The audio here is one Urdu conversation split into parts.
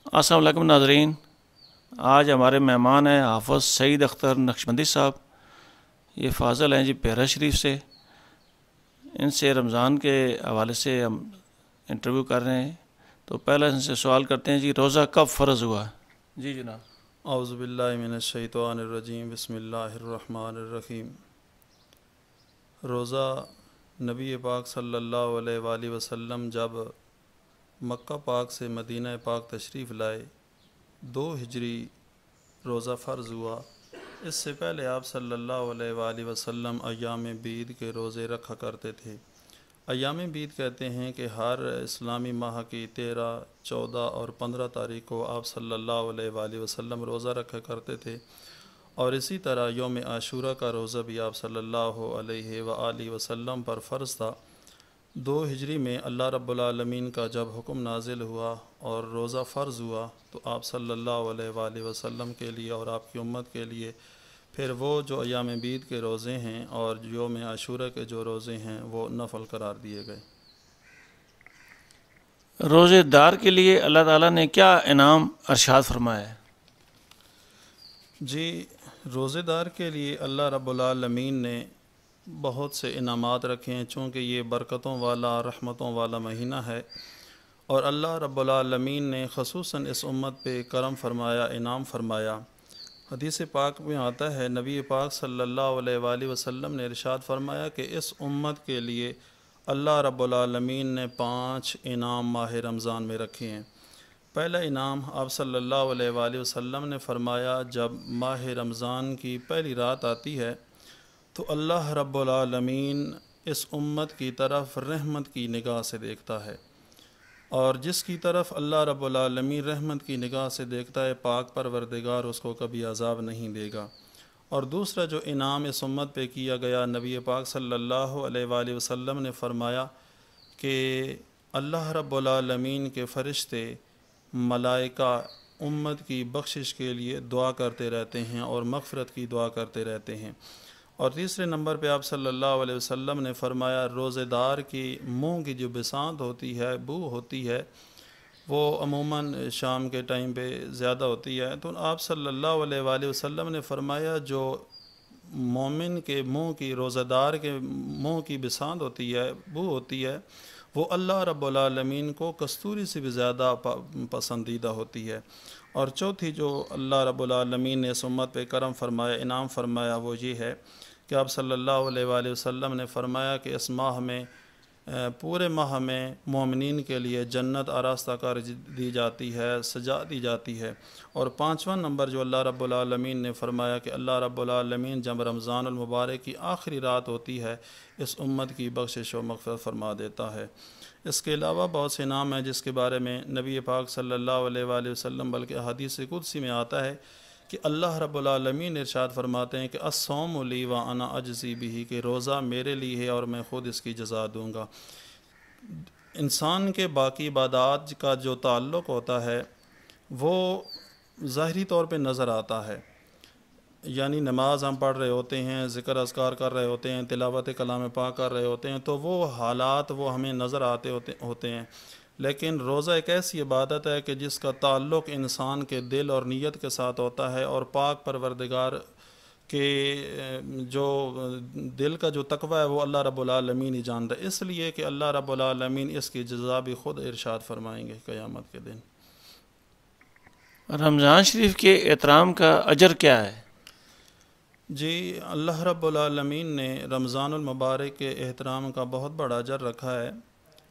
السلام علیکم ناظرین، آج ہمارے مہمان ہیں حافظ سعید اختر نقشبندی صاحب۔ یہ فاضل ہیں جی پیرا شریف سے۔ ان سے رمضان کے حوالے سے ہم انٹرویو کر رہے ہیں، تو پہلے ان سے سوال کرتے ہیں جی روزہ کب فرض ہوا؟ جی جناب۔ اعوذ باللہ من الشیطان الرجیم، بسم اللہ الرحمن الرحیم۔ روزہ نبی پاک صلی اللہ علیہ وآلہ وسلم جب مکہ پاک سے مدینہ پاک تشریف لائے 2 ہجری روزہ فرض ہوا۔ اس سے پہلے آپ صلی اللہ علیہ وآلہ وسلم ایام بیض کے روزے رکھا کرتے تھے۔ ایام بیض کہتے ہیں کہ ہر اسلامی ماہ کی 13، 14 اور 15 تاریخ کو آپ صلی اللہ علیہ وآلہ وسلم روزہ رکھا کرتے تھے، اور اسی طرح یوم عاشورہ کا روزہ بھی آپ صلی اللہ علیہ وآلہ وسلم پر فرض تھا۔ 2 ہجری میں اللہ رب العالمین کا جب حکم نازل ہوا اور روزہ فرض ہوا، تو آپ صلی اللہ علیہ وآلہ وسلم کے لیے اور آپ کی امت کے لیے پھر وہ جو ایام بیض کے روزے ہیں اور یوم عاشورہ کے جو روزے ہیں وہ نفل قرار دیے گئے۔ روزے دار کے لیے اللہ تعالیٰ نے کیا انعام ارشاد فرمایا ہے؟ جی، روزے دار کے لیے اللہ رب العالمین نے بہت سے انعامات رکھے ہیں، چونکہ یہ برکتوں والا رحمتوں والا مہینہ ہے، اور اللہ رب العالمین نے خصوصاً اس امت پہ کرم فرمایا، انعام فرمایا۔ حدیث پاک میں آتا ہے، نبی پاک صلی اللہ علیہ وآلہ وسلم نے ارشاد فرمایا کہ اس امت کے لیے اللہ رب العالمین نے 5 انعام ماہ رمضان میں رکھے ہیں۔ پہلا انعام آپ صلی اللہ علیہ وآلہ وسلم نے فرمایا، جب ماہ رمضان کی پہلی رات آتی ہے تو اللہ رب العالمین اس امت کی طرف رحمت کی نگاہ سے دیکھتا ہے، اور جس کی طرف اللہ رب العالمین رحمت کی نگاہ سے دیکھتا ہے، پاک پروردگار اس کو کبھی عذاب نہیں دے گا۔ اور دوسرا جو انعام اس امت پہ کیا گیا، نبی پاک صلی اللہ علیہ وآلہ وسلم نے فرمایا کہ اللہ رب العالمین کے فرشتے ملائکہ امت کی بخشش کے لیے دعا کرتے رہتے ہیں اور مغفرت کی دعا کرتے رہتے ہیں۔ اور تیسرے نمبر پہ آپ صلی اللہ علیہ وسلم نے فرمایا، روزے دار کی منہ کی جو بساط ہوتی ہے، بو ہوتی ہے، وہ عموماً شام کے ٹائم پہ زیادہ ہوتی ہے، تو آپ صلی اللہ علیہ وآلہ وسلم نے فرمایا جو مومن کے منہ کی، روزہ دار کے منہ کی بساط ہوتی ہے، بو ہوتی ہے، وہ اللہ رب العالمین کو کستوری سے بھی زیادہ پسندیدہ ہوتی ہے۔ اور چوتھی جو اللہ رب العالمین نے اس امت پہ کرم فرمایا، انعام فرمایا، وہ یہ ہے کہ آپ صلی اللہ علیہ وآلہ وسلم نے فرمایا کہ اس ماہ میں، پورے ماہ میں مومنین کے لیے جنت آراستہ کر دی جاتی ہے، سجا دی جاتی ہے۔ اور 5واں نمبر جو اللہ رب العالمین نے فرمایا کہ اللہ رب العالمین جب رمضان المبارک کی آخری رات ہوتی ہے، اس امت کی بخشش و مغفرت فرما دیتا ہے۔ اس کے علاوہ بہت سے انعام ہیں جس کے بارے میں نبی پاک صلی اللہ علیہ وآلہ وسلم بلکہ حدیث قدسی میں آتا ہے کہ اللہ رب العالمین ارشاد فرماتے ہیں کہ الصوم لی وانا اجزی بہ، کہ روزہ میرے لیے ہے اور میں خود اس کی جزا دوں گا۔ انسان کے باقی عبادات کا جو تعلق ہوتا ہے وہ ظاہری طور پہ نظر آتا ہے، یعنی نماز ہم پڑھ رہے ہوتے ہیں، ذکر اذکار کر رہے ہوتے ہیں، تلاوت کلام پاک کر رہے ہوتے ہیں، تو وہ حالات وہ ہمیں نظر آتے ہوتے ہیں، لیکن روزہ ایک ایسی عبادت ہے کہ جس کا تعلق انسان کے دل اور نیت کے ساتھ ہوتا ہے، اور پاک پروردگار کہ جو دل کا جو تقوی ہے وہ اللہ رب العالمین ہی جانتا ہے، اس لیے کہ اللہ رب العالمین اس کی جزا بھی خود ارشاد فرمائیں گے قیامت کے دن۔ رمضان شریف کے احترام کا اجر کیا ہے؟ جی، اللہ رب العالمین نے رمضان المبارک کے احترام کا بہت بڑا اجر رکھا ہے،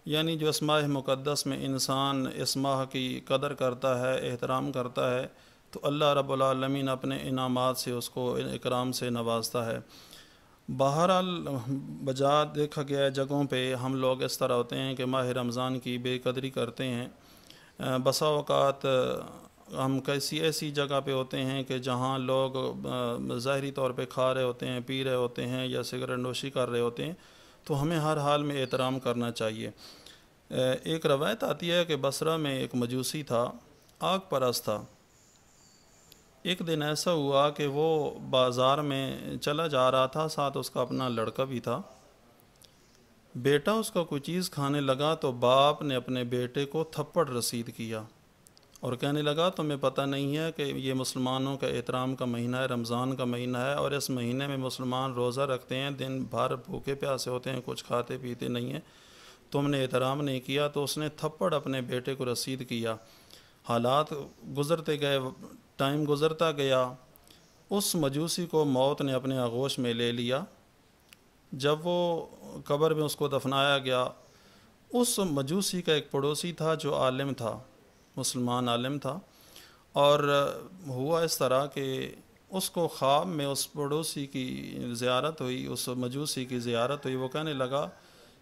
یعنی جو اس ماہ مقدس میں انسان اس ماہ کی قدر کرتا ہے، احترام کرتا ہے، تو اللہ رب العالمین اپنے انعامات سے اس کو اکرام سے نوازتا ہے۔ بہرحال بجا دیکھا گیا ہے جگہوں پہ ہم لوگ اس طرح ہوتے ہیں کہ ماہ رمضان کی بے قدری کرتے ہیں۔ بسا اوقات ہم کسی ایسی جگہ پہ ہوتے ہیں کہ جہاں لوگ ظاہری طور پہ کھا رہے ہوتے ہیں، پی رہے ہوتے ہیں یا سگریٹ نوشی کر رہے ہوتے ہیں، تو ہمیں ہر حال میں احترام کرنا چاہیے۔ ایک روایت آتی ہے کہ بصرہ میں ایک مجوسی تھا، آگ پرست تھا۔ ایک دن ایسا ہوا کہ وہ بازار میں چلا جا رہا تھا، ساتھ اس کا اپنا لڑکا بھی تھا۔ بیٹا اس کا کوئی چیز کھانے لگا تو باپ نے اپنے بیٹے کو تھپڑ رسید کیا، اور کہنے لگا تمہیں پتہ نہیں ہے کہ یہ مسلمانوں کا احترام کا مہینہ ہے، رمضان کا مہینہ ہے، اور اس مہینے میں مسلمان روزہ رکھتے ہیں، دن بھر بھوکے پیاسے ہوتے ہیں، کچھ کھاتے پیتے نہیں ہیں، تم نے احترام نہیں کیا۔ تو اس نے تھپڑ اپنے بیٹے کو رسید کیا۔ حالات گزرتے گئے، ٹائم گزرتا گیا، اس مجوسی کو موت نے اپنے آغوش میں لے لیا۔ جب وہ قبر میں اس کو دفنایا گیا، اس مجوسی کا ایک پڑوسی تھا جو عالم تھا، مسلمان عالم تھا، اور ہوا اس طرح کہ اس کو خواب میں اس پڑوسی کی زیارت ہوئی، اس مجوسی کی زیارت ہوئی۔ وہ کہنے لگا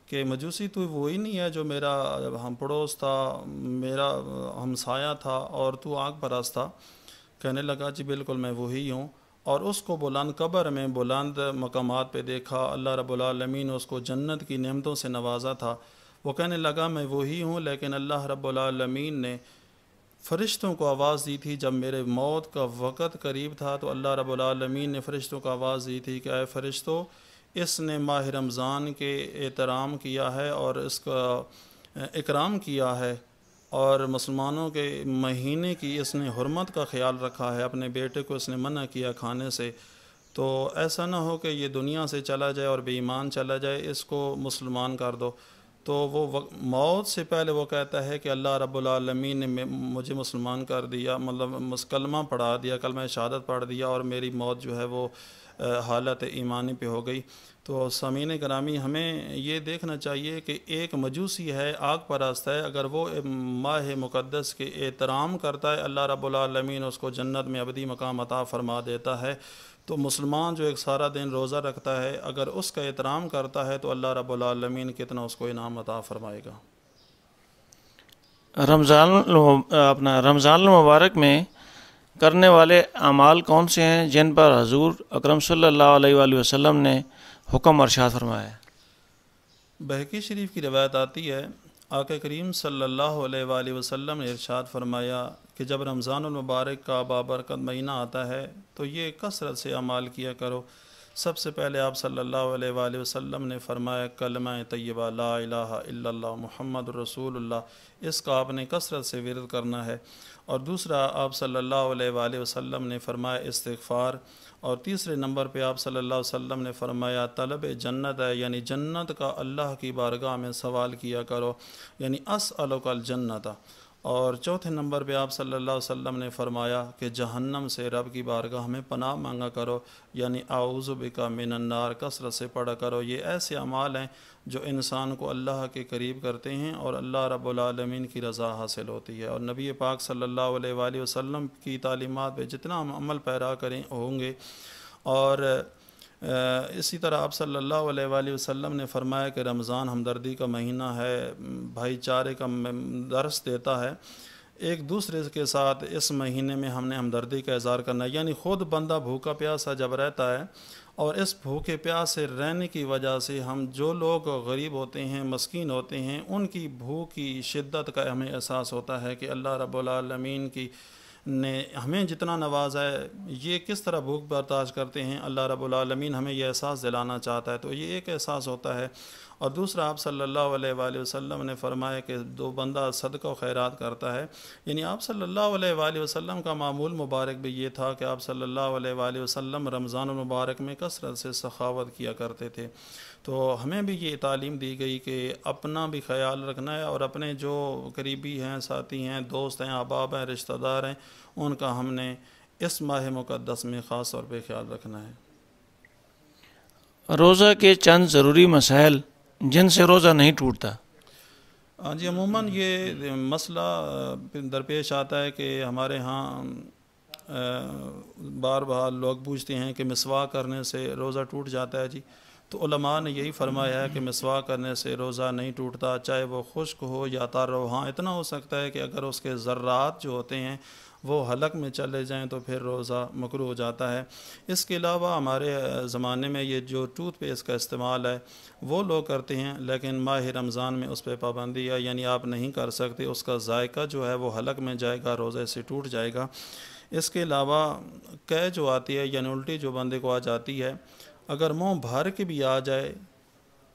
کہ مجوسی تو وہی نہیں ہے جو میرا ہم پڑوس تھا، میرا ہمسایہ تھا، اور تو آگ پرست تھا؟ کہنے لگا جی بالکل میں وہی ہوں۔ اور اس کو بلند قبر میں بلند مقامات پہ دیکھا، اللہ رب العالمین نے اس کو جنت کی نعمتوں سے نوازا تھا۔ وہ کہنے لگا میں وہی ہوں، لیکن اللہ رب العالمین نے فرشتوں کو آواز دی تھی جب میرے موت کا وقت قریب تھا، تو اللہ رب العالمین نے فرشتوں کو آواز دی تھی کہ اے فرشتوں، اس نے ماہ رمضان کے احترام کیا ہے اور اس کا اکرام کیا ہے، اور مسلمانوں کے مہینے کی اس نے حرمت کا خیال رکھا ہے، اپنے بیٹے کو اس نے منع کیا کھانے سے، تو ایسا نہ ہو کہ یہ دنیا سے چلا جائے اور بے ایمان چلا جائے، اس کو مسلمان کر دو۔ تو وہ موت سے پہلے وہ کہتا ہے کہ اللہ رب العالمین نے مجھے مسلمان کر دیا، مطلب کلمہ پڑھا دیا، کلمہ شہادت پڑھ دیا، اور میری موت جو ہے وہ حالت ایمانی پہ ہو گئی۔ تو سامعین گرامی، ہمیں یہ دیکھنا چاہیے کہ ایک مجوسی ہے، آگ پرست ہے، اگر وہ ماہ مقدس کے احترام کرتا ہے، اللہ رب العالمین اس کو جنت میں ابدی مقام عطا فرما دیتا ہے۔ تو مسلمان جو ایک سارا دن روزہ رکھتا ہے، اگر اس کا احترام کرتا ہے تو اللہ رب العالمین کتنا اس کو انعام عطا فرمائے گا۔ رمضان المبارک میں کرنے والے اعمال کون سے ہیں جن پر حضور اکرم صلی اللہ علیہ وآلہ وسلم نے حکم ارشاد فرمایا ہے؟ بہقی شریف کی روایت آتی ہے، آقا کریم صلی اللہ علیہ وآلہ وسلم نے ارشاد فرمایا کہ جب رمضان المبارک کا بابرکت مہینہ آتا ہے تو یہ کثرت سے اعمال کیا کرو۔ سب سے پہلے آپ صلی اللہ علیہ وآلہ وسلم نے فرمایا کلمہ طیبہ لا الہ الا اللہ محمد رسول اللہ، اس کا آپ نے کثرت سے ورد کرنا ہے۔ اور دوسرا آپ صلی اللہ علیہ وآلہ وسلم نے فرمایا استغفار، اور تیسرے نمبر پہ آپ صلی اللہ علیہ وسلم نے فرمایا طلب جنت ہے، یعنی جنت کا اللہ کی بارگاہ میں سوال کیا کرو، یعنی اسألک الجنت۔ اور چوتھے نمبر پہ آپ صلی اللہ علیہ وسلم نے فرمایا کہ جہنم سے رب کی بارگاہ میں پناہ مانگا کرو، یعنی اعوذ بک من النار کثرت سے پڑھا کرو۔ یہ ایسے اعمال ہیں جو انسان کو اللہ کے قریب کرتے ہیں اور اللہ رب العالمین کی رضا حاصل ہوتی ہے۔ اور نبی پاک صلی اللہ علیہ وآلہ وسلم کی تعلیمات پہ جتنا ہم عمل پیرا کریں ہوں گے، اور اسی طرح آپ صلی اللہ علیہ وآلہ وسلم نے فرمایا کہ رمضان ہمدردی کا مہینہ ہے، بھائی چارے کا درس دیتا ہے۔ ایک دوسرے کے ساتھ اس مہینے میں ہم نے ہمدردی کا اظہار کرنا ہے، یعنی خود بندہ بھوکا پیاسا جب رہتا ہے، اور اس بھوکے پیاسے رہنے کی وجہ سے ہم جو لوگ غریب ہوتے ہیں، مسکین ہوتے ہیں، ان کی بھوک کی شدت کا ہمیں احساس ہوتا ہے کہ اللہ رب العالمین کی نے ہمیں جتنا نوازا ہے، یہ کس طرح بھوک برداشت کرتے ہیں، اللہ رب العالمین ہمیں یہ احساس دلانا چاہتا ہے، تو یہ ایک احساس ہوتا ہے۔ اور دوسرا آپ صلی اللہ علیہ وآلہ وسلم نے فرمایا کہ دو بندہ صدقہ و خیرات کرتا ہے، یعنی آپ صلی اللہ علیہ وآلہ وسلم کا معمول مبارک بھی یہ تھا کہ آپ صلی اللہ علیہ وآلہ وسلم رمضان المبارک میں کثرت سے سخاوت کیا کرتے تھے۔ تو ہمیں بھی یہ تعلیم دی گئی کہ اپنا بھی خیال رکھنا ہے، اور اپنے جو قریبی ہیں، ساتھی ہیں، دوست ہیں، احباب ہیں، رشتہ دار ہیں، ان کا ہم نے اس ماہ مقدس میں خاص طور پہ خیال رکھنا ہے۔ روزہ کے چند ضروری مسائل جن سے روزہ نہیں ٹوٹتا۔ ہاں جی، عموماً یہ مسئلہ درپیش آتا ہے کہ ہمارے ہاں بار بار لوگ پوچھتے ہیں کہ مسواک کرنے سے روزہ ٹوٹ جاتا ہے۔ جی، تو علماء نے یہی فرمایا ہے کہ مسواک کرنے سے روزہ نہیں ٹوٹتا، چاہے وہ خشک ہو یا تر ہو۔ ہاں اتنا ہو سکتا ہے کہ اگر اس کے ذرات جو ہوتے ہیں وہ حلق میں چلے جائیں تو پھر روزہ مکروہ ہو جاتا ہے۔ اس کے علاوہ ہمارے زمانے میں یہ جو ٹوتھ پیسٹ کا استعمال ہے وہ لوگ کرتے ہیں، لیکن ماہ رمضان میں اس پہ پابندی ہے، یعنی آپ نہیں کر سکتے، اس کا ذائقہ جو ہے وہ حلق میں جائے گا، روزے سے ٹوٹ جائے گا۔ اس کے علاوہ قے جو آتی ہے، یعنی الٹی جو بندے کو آ جاتی ہے، اگر منہ بھر کے بھی آ جائے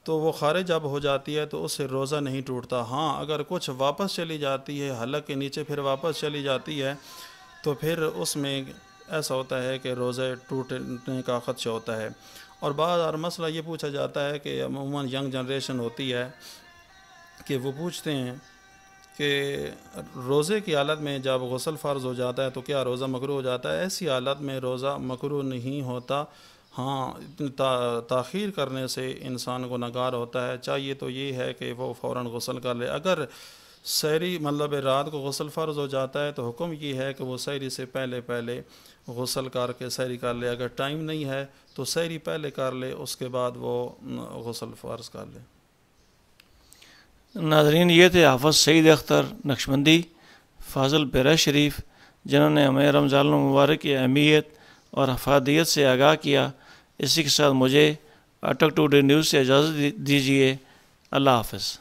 تو وہ خارج جب ہو جاتی ہے تو اس سے روزہ نہیں ٹوٹتا. ہاں اگر کچھ واپس چلی جاتی ہے حلق کے نیچے پھر واپس چلی جاتی ہے تو پھر اس میں ایسا ہوتا ہے کہ روزے ٹوٹنے کا خدشہ ہوتا ہے. اور بعض اور مسئلہ یہ پوچھا جاتا ہے کہ عموماً ینگ جنریشن ہوتی ہے کہ وہ پوچھتے ہیں کہ روزے کی حالت میں جب غسل فرض ہو جاتا ہے تو کیا روزہ مکروہ ہو جاتا ہے؟ ایسی حالت میں روزہ مکروہ نہیں ہوتا. ہاں تاخیر کرنے سے انسان کو نگار ہوتا ہے. چاہیے تو یہ ہے کہ وہ فوراً غسل کر لے. اگر سحری مطلب رات کو غسل فرض ہو جاتا ہے تو حکم یہ ہے کہ وہ سحری سے پہلے غسل کر کے سحری کر لے. اگر ٹائم نہیں ہے تو سحری پہلے کر لے, اس کے بعد وہ غسل فرض کر لے. ناظرین, یہ تھے حافظ سعید اختر نقشبندی فاضل پیرا شریف, جنہوں نے ہمیں رمضان المبارک کی اہمیت اور افادیت سے آگاہ کیا. اسی کے ساتھ مجھے اٹک ٹوڈے نیوز سے اجازت دیجیے. اللہ حافظ.